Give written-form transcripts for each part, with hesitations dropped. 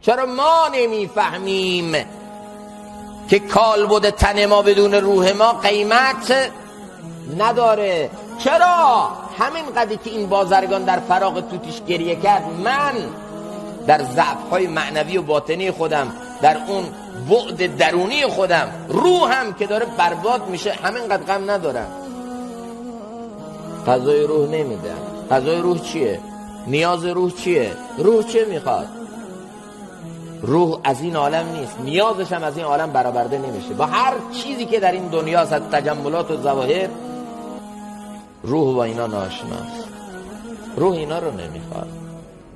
چرا ما نمیفهمیم که کالبد تن ما بدون روح ما قیمت نداره؟ چرا همین قدری که این بازرگان در فراغ توتیش گریه کرد، من در ضعف‌های معنوی و باطنی خودم، در اون بعد درونی خودم، روحم که داره برباد میشه، همینقدر غم ندارم؟ غذای روح نمیدم. غذای روح چیه؟ نیاز روح چیه؟ روح چه میخواد؟ روح از این عالم نیست، نیازش هم از این عالم برآورده نمیشه. با هر چیزی که در این دنیا از تجملات و ظواهر، روح با اینا ناشناست. روح اینا رو نمیخواد.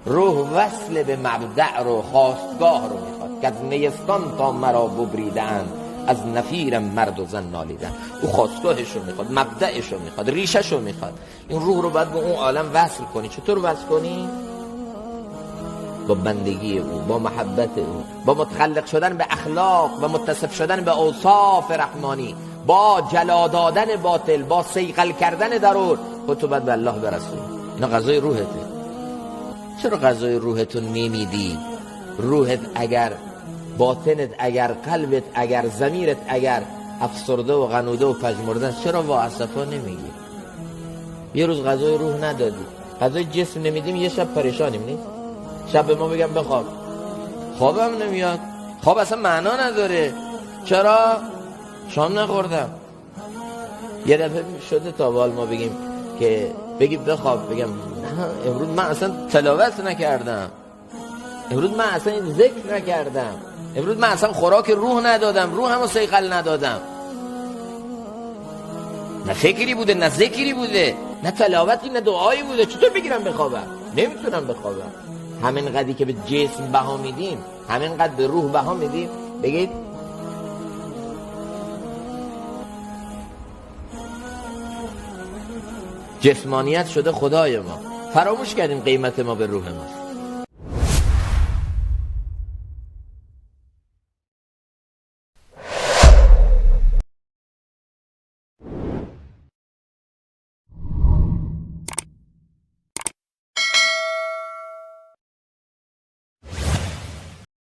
روح وصل به مبدأ رو، خواستگاه رو میخواد که از نیستان تا مرا ببریدن، از نفیرم مرد و زن نالیدن. او خواستگاهش رو میخواد، مبدأش رو میخواد، ریشش رو میخواد. این روح رو باید به اون عالم وصل کنی. چطور وصل کنی؟ با بندگی او، با محبت او، با متخلق شدن به اخلاق و متصف شدن به اوصاف رحمانی، با جلا دادن باطل، با صیقل کردن درون. خودتو باید به الله برسون. اینا غذای روحته. چرا غذای روحتو نمیدی؟ روحت اگر، باطنت اگر، قلبت اگر، ضمیرت اگر افسرده و غنوده و پژمرده است، چرا وااسفا نمیگی؟ یه روز غذای روح ندادی، غذای جسم نمیدیم، یه شب پریشانیم نیست؟ شب به ما بگم بخواب، خوابم نمیاد. خواب اصلا معنا نداره. چرا؟ شام نخوردم. یه دفعه شده تا بال ما بگیم که بگیم بخواب، بگم نه امروز من اصلا تلاوت نکردم، امروز من اصلا ذکر نکردم، امروز من اصلا خوراک روح ندادم، روحمو صیقل ندادم. نه فکری بوده، نه ذکری بوده، نه تلاوتی، نه دعایی بوده. چطور بگیرم بخوابم؟ نمیتونم بخوابم. همین قدری که به جسم بها میدیم، همین قدر به روح بها میدیم. بگید جسمانیت شده خدای ما، فراموش کردیم قیمت ما به روح ماست.